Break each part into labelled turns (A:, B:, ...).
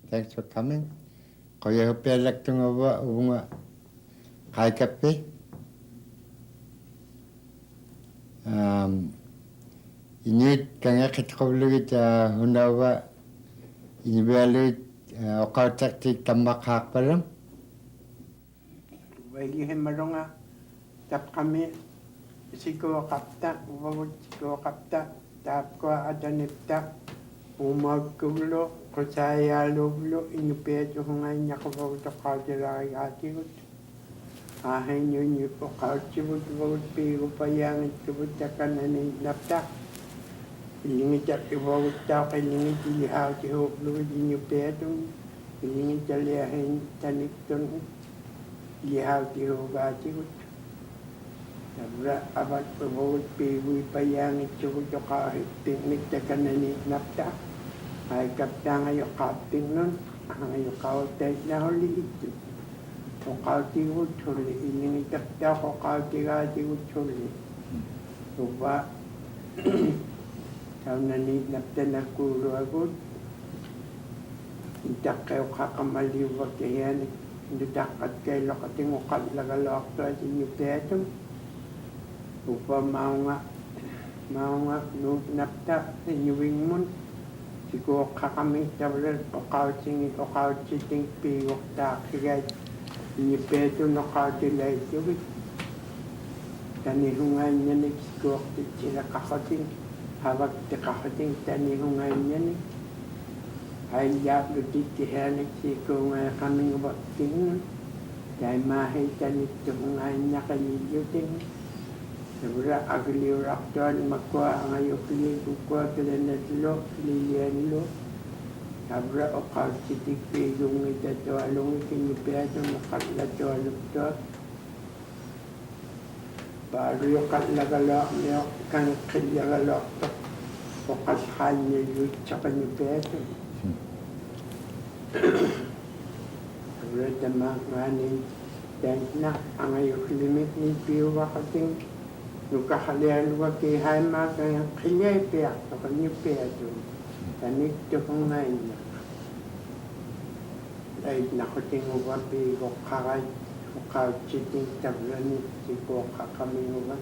A: Thanks for coming. Kaya hope electing over unga kai kape. Inuit kanga kitkobluit hunawa Inuvialuit okautaktik tamak hakparam.
B: Wagi hemarunga tap kami siko kapta uwag siko kapta tap ko adanipta umagkulo ko saya lublo inupeto hungay niya ko wag to kautilay atigot ahin yun yung po kautibot wag pigo pa yang itubot na kanan napta ilingit at iwag tao ilingit ilihaw si hublo inupeto ilingit aliyahin tanikton lihaw ti hugatigot sabra abat pabawat pigoy payangit sugod yung kahit tingnik na kananit napta ay kapta ngayon kapting nun ngayon kautay na huli ito o kautigot huli ilingit kapta ko kautigot huli uba kaw nanit napta na kulo agod itak kayo kakamaliwag kayan Dudakat kay lokating ukat lagalok to at inyo petong. Upa maunga napta inyuwing mun. Sigo kakamit tabler o kautsiting pigok taksigay. Inyo petong no kautilay siwit. Tanihungan niya ni sigo sila kakating. Hawag ti kakating tanihungan niya ni. Ay yap lutit tihanik siko nga kaming waking dahil mahitan ito nga niya kaniyutin sabra agliw raktuan magkuha ang ayokli kukwa kila natlo LILLIAN lo sabra o kausitik pigong itato along ikinipiyado makatlato alupto baro yung katlagalok niyo kang kilyagalok to o kashan niya yun sa kanipiyado Rada makanin dan nak angayok limit ni piwa kating nukakalialwa kay haima kaya kaya piyak to kanyo piyato tanik to kong ngayon na ay nakuting uwa piwa kakay ukaw chiting tablanit siko kakaminguwan.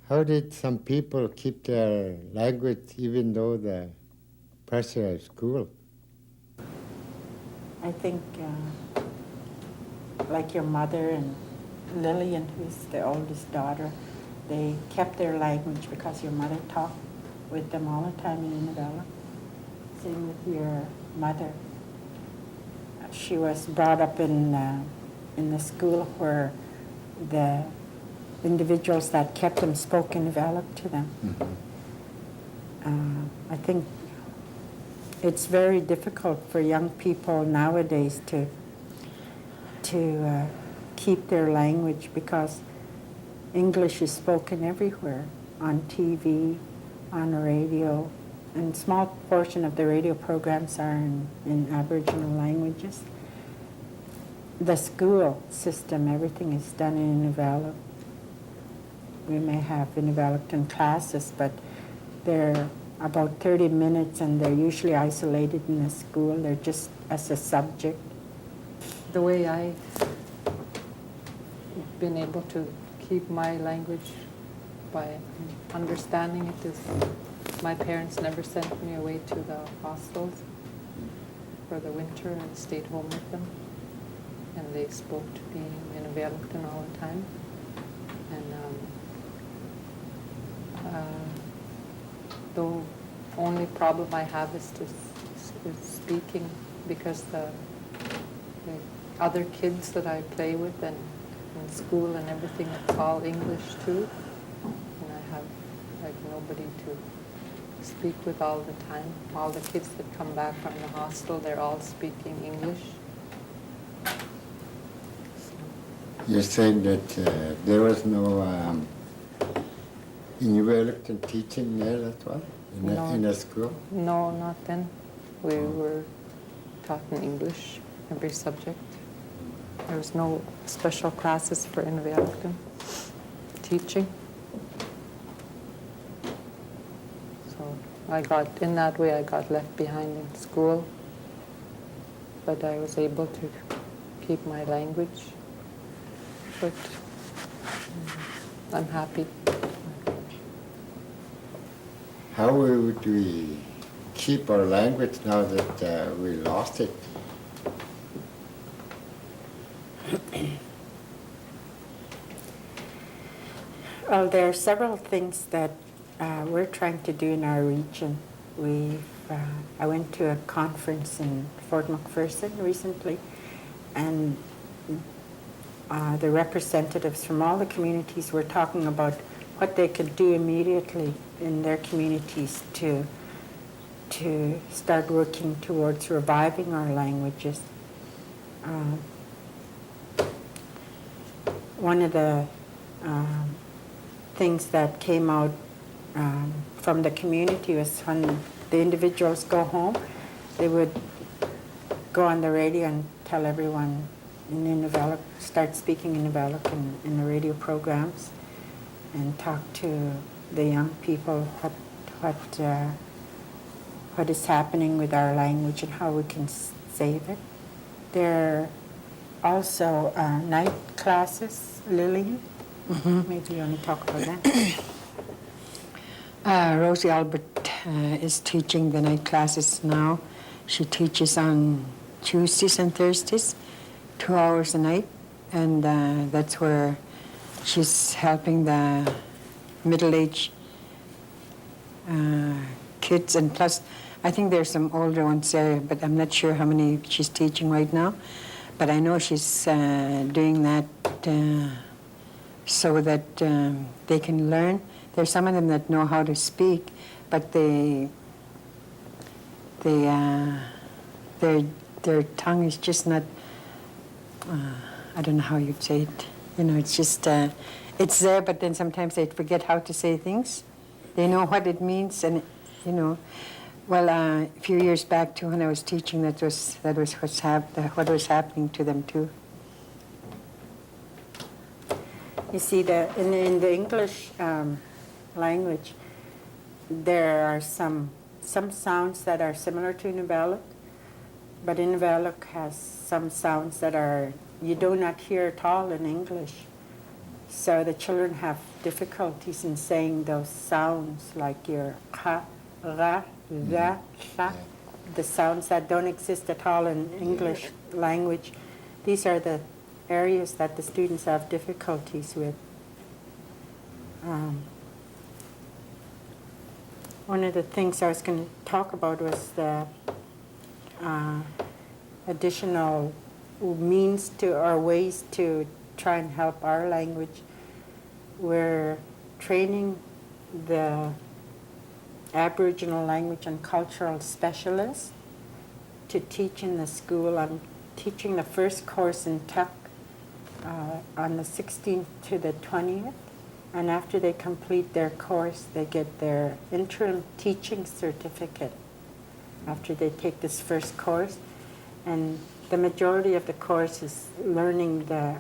A: How did some people keep their language even though the pressure of school?
C: I think like your mother and LILLIAN, who's the oldest daughter, they kept their language because your mother talked with them all the time in Inuvialuit. Same with your mother. She was brought up in the school where the individuals that kept them spoke Inuvialuit to them.
A: Mm-hmm.
C: I think it's very difficult for young people nowadays to keep their language because English is spoken everywhere, on TV, on the radio, and a small portion of the radio programs are in Aboriginal languages. The school system, everything is done in Inuvialuit. We may have Inuvialuit classes, but they're about 30 minutes and they're usually isolated in the school. They're just as a subject.
D: The way I've been able to keep my language by understanding it is my parents never sent me away to the hostels for the winter and stayed home with them. And they spoke to me in Inuvialuit all the time. And the only problem I have is speaking because the other kids that I play with and in school and everything, it's all English too. And I have like nobody to speak with all the time. All the kids that come back from the hostel, they're all speaking English.
A: You're saying that there was no Inuvialuit teaching there as well in a school?
D: No, not then. We were taught in English, every subject. There was no special classes for Inuvialuit teaching. So in that way I got left behind in school, but I was able to keep my language. But I'm happy.
A: How would we keep our language now that we lost it?
C: Well, there are several things that we're trying to do in our region. I went to a conference in Fort McPherson recently, and the representatives from all the communities were talking about what they could do immediately in their communities to start working towards reviving our languages. One of the things that came out from the community was when the individuals go home, they would go on the radio and tell everyone in Inuvialuit, start speaking Inuvialuit in the radio programs, and talk to the young people what is happening with our language and how we can save it. There are also night classes, Lillian. Maybe you want to talk about that.
E: Rosie Albert is teaching the night classes now. She teaches on Tuesdays and Thursdays, 2 hours a night, and that's where she's helping the middle-aged kids, and plus I think there's some older ones there, but I'm not sure how many she's teaching right now. But I know she's doing that so that they can learn. There's some of them that know how to speak, but their tongue is just not, I don't know how you'd say it. You know, it's just, it's there, but then sometimes they forget how to say things. They know what it means, and, you know. Well, a few years back, too, when I was teaching, that was what was happening to them, too.
C: You see, in the English language, there are some sounds that are similar to Inuvialuit, but Inuvialuit has some sounds that you do not hear at all in English. So the children have difficulties in saying those sounds, like your ka, ra, ra, sha, the sounds that don't exist at all in English language. These are the areas that the students have difficulties with. One of the things I was going to talk about was the additional means or ways to try and help our language. We're training the Aboriginal language and cultural specialists to teach in the school. I'm teaching the first course in Tuk on the 16th to the 20th, and after they complete their course, they get their interim teaching certificate after they take this first course. And the majority of the course is learning the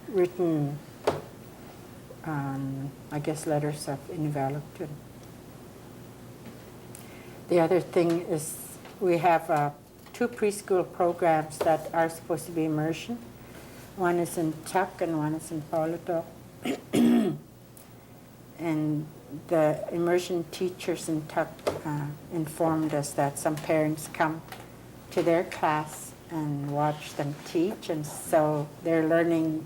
C: written, I guess, letters of Inuvialuit. The other thing is we have 2 preschool programs that are supposed to be immersion. One is in Tuk and one is in Pauluto. And the immersion teachers in Tuk informed us that some parents come to their class and watch them teach, and so they're learning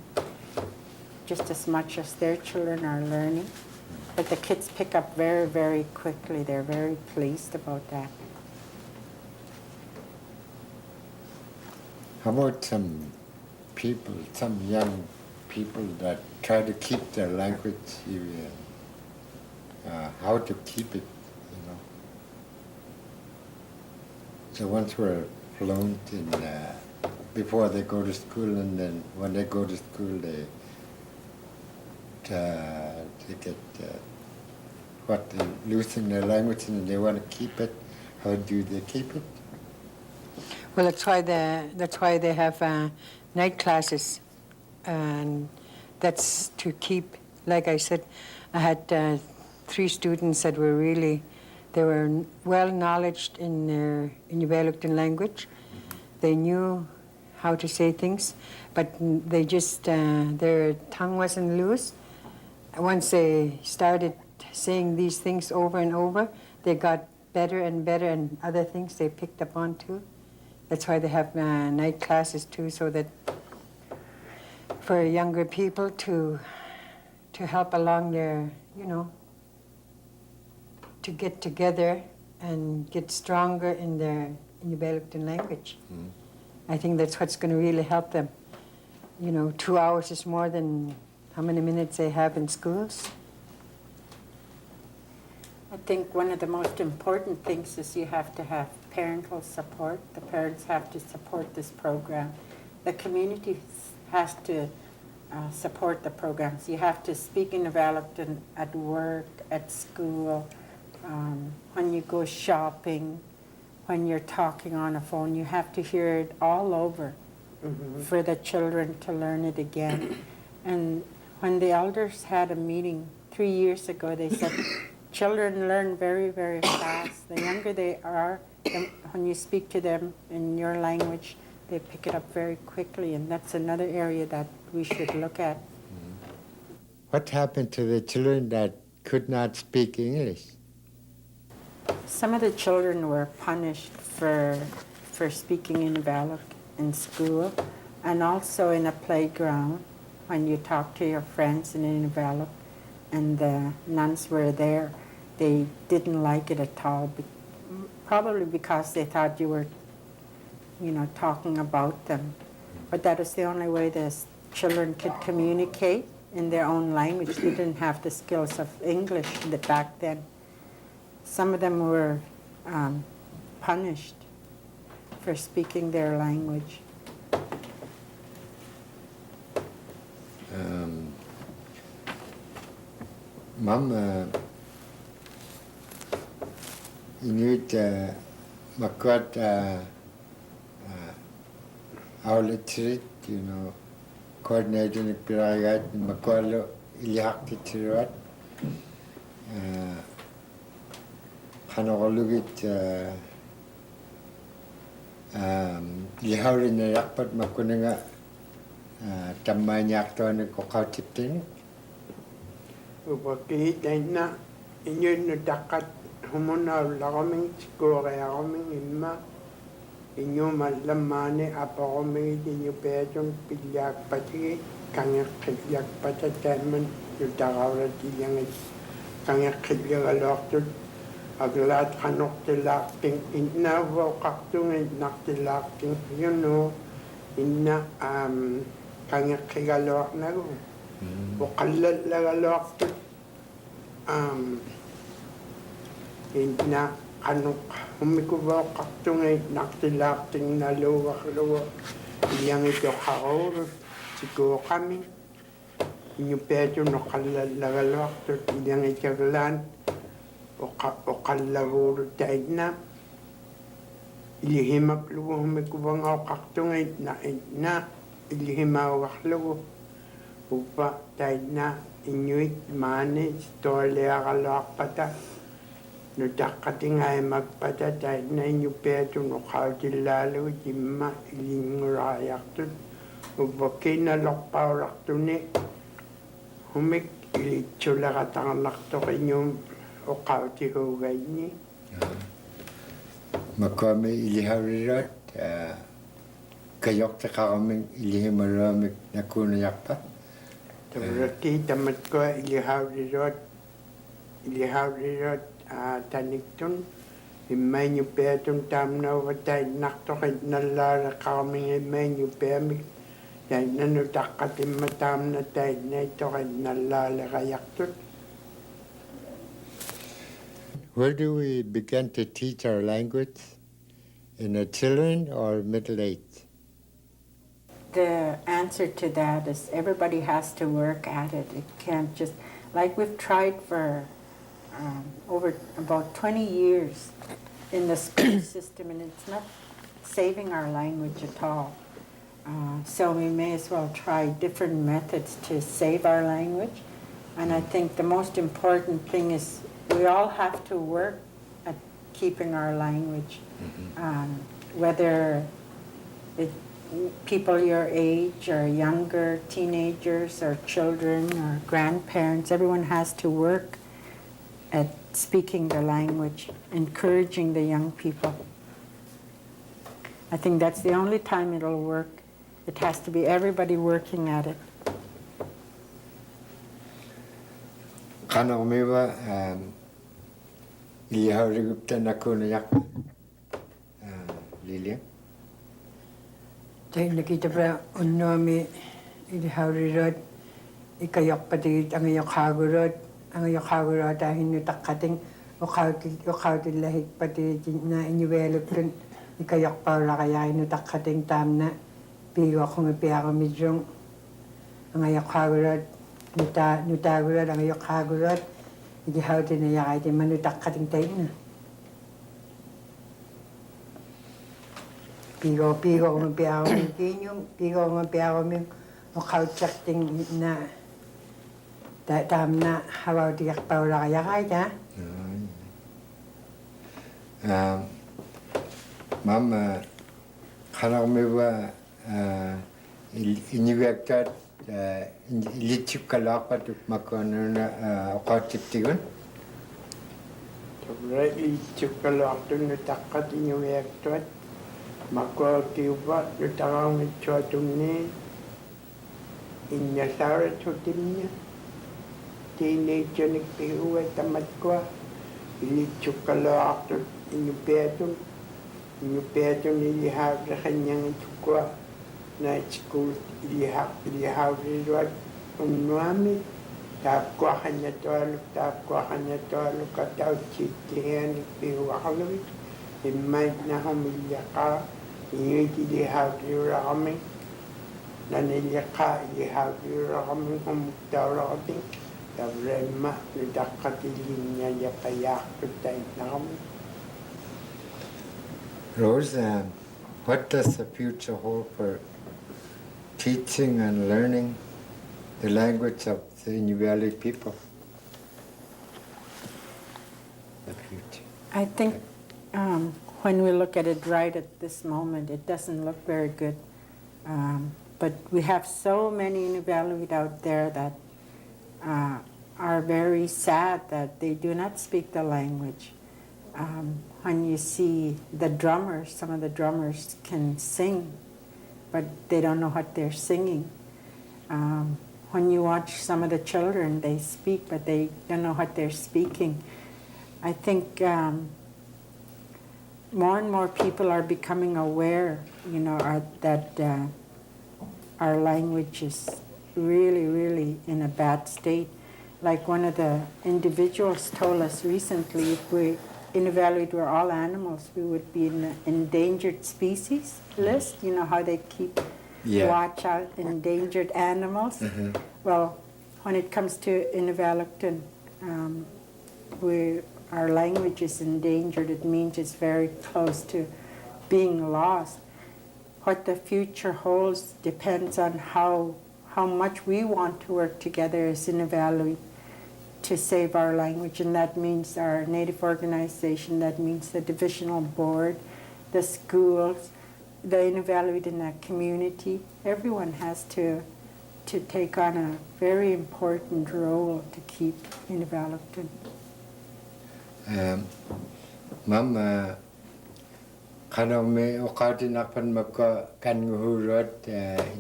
C: just as much as their children are learning. But the kids pick up very, very quickly. They're very pleased about that.
A: How about some people, some young people that try to keep their language, how to keep it, you know? So once we're fluent in before they go to school, and then when they go to school, they get they're losing their language and they want to keep it. How do they keep it?
E: Well, that's why they have night classes, and that's to keep. Like I said, I had 3 students that were they were well knowledged in their Inuvialuit language. They knew how to say things, but they just their tongue wasn't loose. Once they started saying these things over and over, they got better and better, and other things they picked up on too. That's why they have night classes too, so that for younger people to help along their, to get together and get stronger in their Inuvialuit language. I think that's what's going to really help them. 2 hours is more than how many minutes they have in schools.
C: I think one of the most important things is you have to have parental support. The parents have to support this program. The community has to support the programs. You have to speak in Inuvialuit at work, at school, when you go shopping, when you're talking on a phone. You have to hear it all over for the children to learn it again. And when the elders had a meeting 3 years ago, they said, children learn very, very fast. The younger they are, when you speak to them in your language, they pick it up very quickly, and that's another area that we should look at.
A: What happened to the children that could not speak English?
C: Some of the children were punished for speaking in Inuvialuit in school, and also in a playground when you talk to your friends in Inuvialuit, and the nuns were there. They didn't like it at all, probably because they thought you were, talking about them. But that was the only way the children could communicate in their own language. They didn't have the skills of English back then. Some of them were punished for speaking their language.
A: Mom, Inuit makwat outlet, coordinator ng piragat makwalo ilihak ti tiruat. Kanakolugit lihaw rin na yakpat makunanga tamay niyak to na kukautiptin.
B: Upakita na inyo no dakat humuna lakaming siguro kaming ima inyo malamane apa kaming inyo pedong pilyak pati kanya kilyak pati temen yung dakawra tiyang kanya kilyak alok aglat kanok tilaking inna wakaktung inak tilaking inna kanya kigalok na ko wakallat lagalok inna kanok humikubaw kaktung inak tilaking na luwak iyang ito kaor siguro kami inyo pedo no kallat lagalok iyang ito galan okallaguro taidna ilihimap lugo humikubang ako kaktungay na ilihimawak lugo upa taidna inuit mani stole akalak pata no dakatingay magpata taidna inyo peto no kautilalo jimma ilingurayak tun upa kinalok paurak tuni humik ilitsula katangalak to kanyong o kauti hugay ni.
A: Makame ilihawirat kayok ta kaming ilihimaramik na kunayakpa.
B: Tabrati tamat ko ilihawirat taniktun imay niyo petong tamna watay nakto kay nalara kaming imay niyo pemik dahil nanutakat imatam na tayo na ito kay nalara kayaktun.
A: Where do we begin to teach our language? In the children or middle age?
C: the answer to that is everybody has to work at it. It can't just, like we've tried for over about 20 years in the school system, and it's not saving our language at all. So we may as well try different methods to save our language. And I think the most important thing is we all have to work at keeping our language, whether people your age or younger, teenagers or children or grandparents, everyone has to work at speaking the language, encouraging the young people. I think that's the only time it'll work. It has to be everybody working at it.
A: Kana umiwa ilihaurigupta nakuna yak Lillian.
E: Dahil nakita pa unami ilihaurirat ikayak pati ang iyok hagurot dahil nutakating ukautil lahit pati na Inuvialuit ikayak pa kaya nutakating tam na pigo akong ipiako midyong ang iyok hagurot nutagurot ang iyok hagurot ilihauritin na yakay di manutakating tayo na. Pigo kung piako ng kinyong, pigo kung piako ng ukautil na tam na hawaw tiyak pa wala kaya kaya.
A: Mama, kana umiwa Inuvialuit ilitsip kalapa tu makan ukatiptigun.
B: Sobre ichukkalaqtu nutaqqat Inuvialuit makkuakiuva nutaqaungitsuatunni innasaaratutinna teenager nikpiuwa tamatkua ilitsukkalaqtu Inuvialuit ilihaaqaqannyangitukua na school ilihaaqilihaaqiliruat unnuami taapkuaqannatualuk katautsikkihianikpiuaqaluvit immaitnahum illiaqaa inuit ilihaaqiliuraqami nanilliaqaa ilihaaqiliuraqami humuktauraqatin tavreimma nutaqqatilinñayapayaaqtuttaitnaqami.
A: Rose, what does the future hold for teaching and learning the language of the Inuvialuit people? The future.
C: I think when we look at it right at this moment, it doesn't look very good. But we have so many Inuvialuit out there that are very sad that they do not speak the language. When you see the drummers, some of the drummers can sing, but they don't know what they're singing. When you watch some of the children, they speak, but they don't know what they're speaking. I think more and more people are becoming aware, that our language is really, really in a bad state. Like one of the individuals told us recently, if we Inuvialuit were all animals, we would be in the endangered species list. You know how they keep watch out endangered animals? Well, when it comes to Inuvialuit, our language is endangered. It means it's very close to being lost. What the future holds depends on how much we want to work together as Inuvialuit to save our language, and that means our native organization, that means the divisional board, the schools, the Inuvialuit in the community. Everyone has to take on a very important role to keep Inuvialuit.
A: Mama, kana me uqatinaqpan makka kanguhurat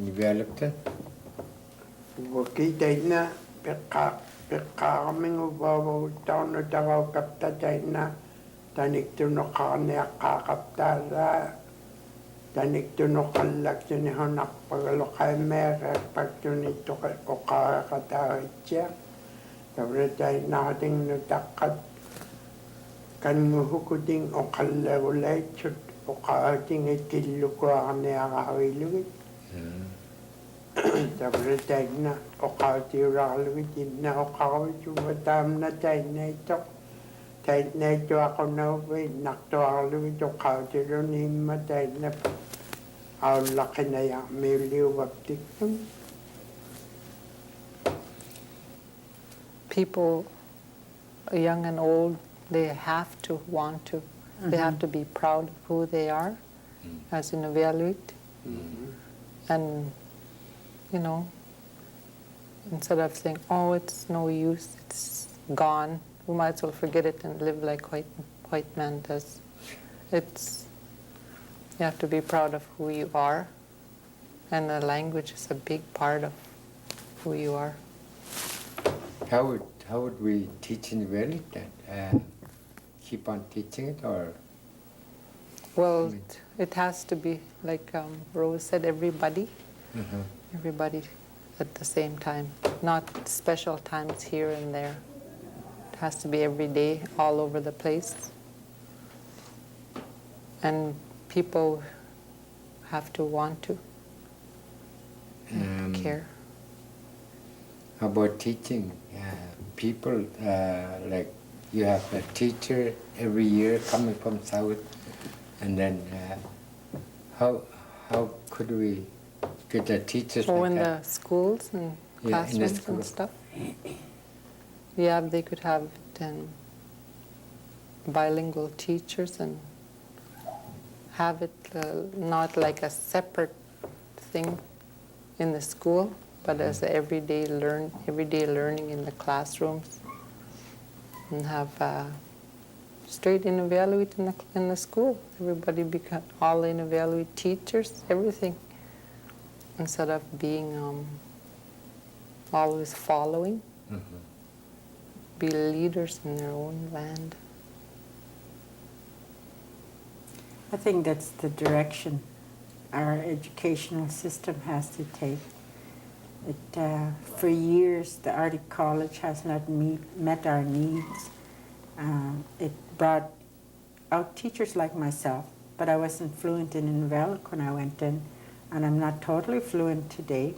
A: Inuvialuit.
B: Wakitaina peqqaaqamingu vaavaguttaarnu taqaukaptataina taniktunoqarniaqqaaqaptaallaa taniktunoqallaktuni honarpagaloqaimmeeqaaqpaktuni oqaaqataaritsia tavratainnaaqatingnu taqqat kanguhukuting oqallagulaitsut oqaatingit killukuarniaqaruilugit Tabra taigna okautiraaluit inna okautumatamna tainneito. Tainneito ako nauwi naktoaluit okautirunimma tainna. Aulaki na ya miliwaptikam.
D: People, young and old, they have to want to. They have to be proud of who they are as Inuvialuit. And, you know, instead of saying, oh, it's no use, it's gone, we might as well forget it and live like white man does. You have to be proud of who you are, and the language is a big part of who you are.
A: How would we teach in Inuvialuit then? Keep on teaching it, or?
D: Well, it has to be, like Rose said, everybody. Everybody at the same time, not special times here and there. It has to be every day, all over the place. And people have to want to and care.
A: How about teaching people? Like you have a teacher every year coming from South, and then how could we get the teachers?
D: Or
A: like
D: in
A: that?
D: the schools and
A: Yeah, in the
D: classrooms
A: school.
D: and stuff. Yeah, they could have bilingual teachers and have it not like a separate thing in the school, but as everyday learning in the classrooms, and have straight Inuvialuit in the school. Everybody become all Inuvialuit teachers, everything, instead of being always following. Be leaders in their own land.
C: I think that's the direction our educational system has to take. For years, the Arctic College has not met our needs. It brought out teachers like myself, but I wasn't fluent in Inuvialuit when I went in, and I'm not totally fluent today.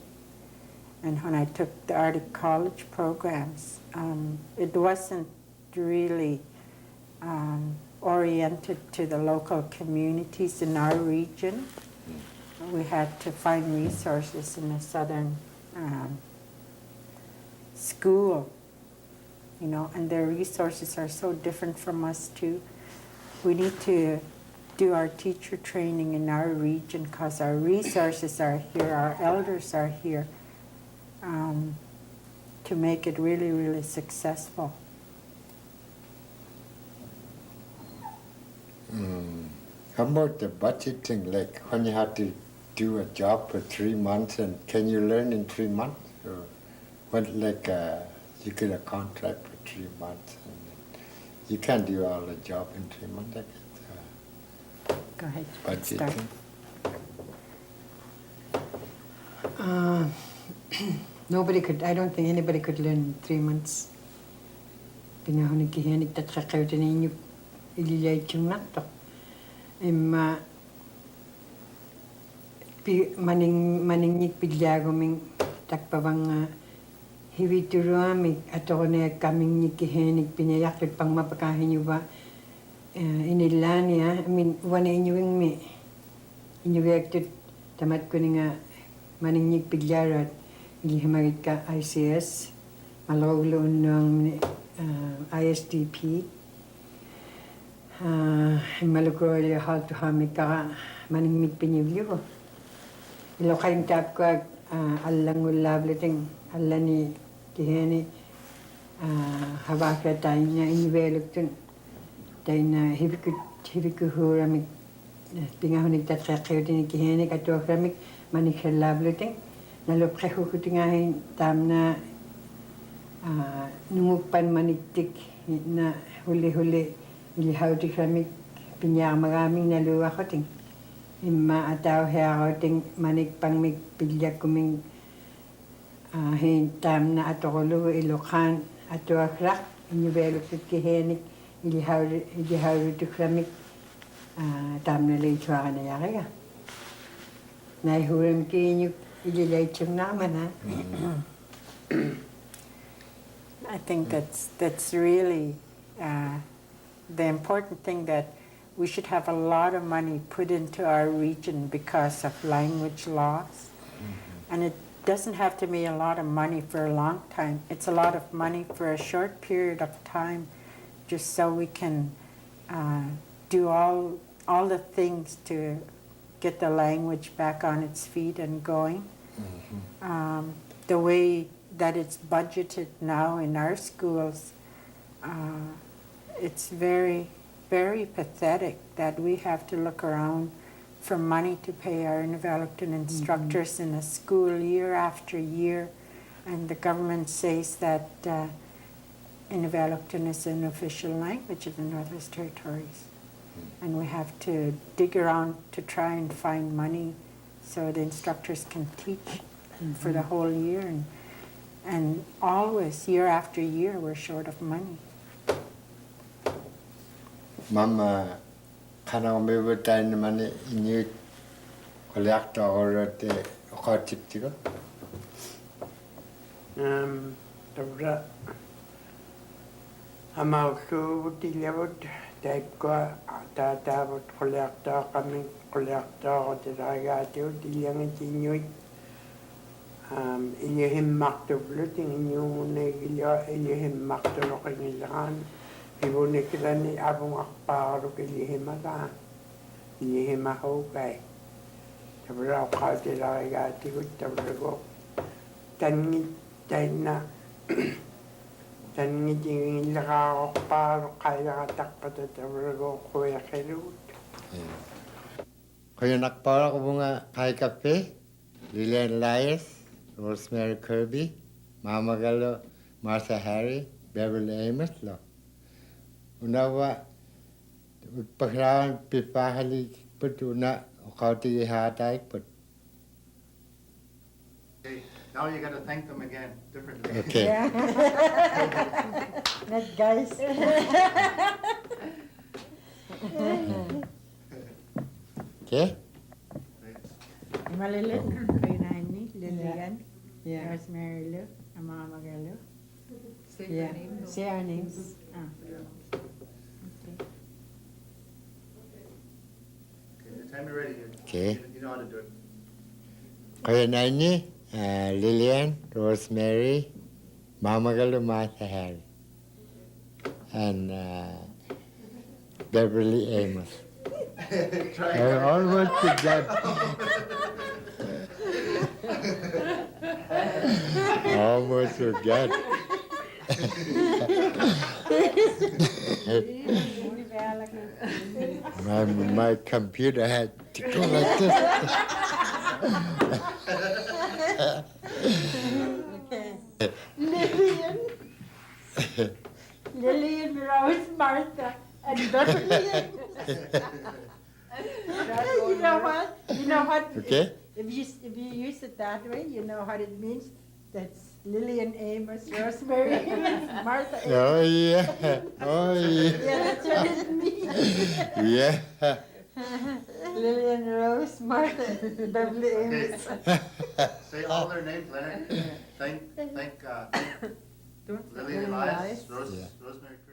C: And when I took the Arctic College programs, it wasn't really oriented to the local communities in our region. We had to find resources in a southern school, you know, and their resources are so different from us too. We need to do our teacher training in our region because our resources are here, our elders are here, to make it really, really successful.
A: How about the budgeting? Like when you have to do a job for 3 months, and can you learn in 3 months? Or what, like you get a contract for 3 months, and you can't do all the job in 3 months. I guess.
C: Go ahead.
A: Budgeting.
E: Nobody could, I don't think anybody could learn in 3 months. Pinahunig kihinig tatkakawin ninyo ililay yung nato. Maningnik pidyagoming takpabang hiwituruamig ato na kaming nikihinig pinayakit pang mapakahin nyo ba inilania. I mean, wana inyuing mi inyuwektud tamat ko nga maningnik pidyarat ilihimagit ka ICS malawloon ng ISDP malukroya how to hamik ka maningmik pinyugyo ilo kayong tap ko alang ulableting alani kiheni habakra tayo na Inuvialuit tayo na hibikuhuramik pingahunig tatkakayo din kiheni katuakramik manikhalableting nalopkahukutingahin tam na nungupan manitik na huli-huli ilihawti kami pinyamaraming naluwa ko ting imma ataw hea ko ting manik pang mig pilyak kuming hintam na atokolo ilokan ato akrak Inuvialuit kihenik ilihawti kami tam na leitwa ka na yakaya naihuram kinyo ililate yung naman, ha?
C: I think that's really the important thing, that we should have a lot of money put into our region because of language loss. And it doesn't have to be a lot of money for a long time. It's a lot of money for a short period of time, just so we can do all the things to get the language back on its feet and going. The way that it's budgeted now in our schools, it's very, very pathetic that we have to look around for money to pay our Inuvialuit instructors in a school year after year, and the government says that Inuvialuit is an official language of the Northwest Territories, and we have to dig around to try and find money so the instructors can teach for the whole year, and always, year after year, we're short of money.
A: Mama, kana me time money in you collect or the hotiptigo.
B: Tabra Amalku Dilawud, Daikwa, Tata, collector, coming collector, the Ragatu, the young Inuit. In him marked of looting in you, Negilia, in him marked of looking in Ibu Nikilani Abung Akbar, Himada, Himahokai. The Brau Kati Ragati with the Brago. Tangi Dana Tangi in the Akbar, Kaya Takpat at the Brago, Koya Herut.
A: Kaya nakpara ko bunga kay kape, Lillian Elias, Rosemary Kirby, Mama Gallo, Martha Harry, Beverly Amos lo. Unawa pagkarawan pipahali put una ukauti hatai put.
F: Okay, now you got to thank them again differently.
A: Okay.
E: Not guys.
A: Okay.
C: Malilit, Kainani, Lillian,
E: Yeah.
C: Rosemary Lu, Mama Galu.
D: Say
E: Yeah.
D: your name.
E: Say our names.
F: Okay, anytime you're ready,
A: Okay.
F: you know how to do it.
A: Kaya nani, Lillian, Rosemary, Mama Gallo, Martha Harry, and Beverly Amos.
F: Try
A: I almost forgot. Almost forgot. my computer had to go like this.
C: Lillian, Rose, Martha, and Beverly. You know what? You know what?
A: Okay?
C: If you use it that way, you know what it means. That's Lillian Amos, Rosemary Amos, Martha Amos.
A: Oh yeah. Oh yeah.
C: Yeah, that's what it means.
A: Yeah.
C: Lillian Rose, Martha, Beverly Amos.
F: Say all their names, Leonard. Thank
D: Don't
F: Lillian Elias,
A: Yeah.
F: Rosemary Kirby.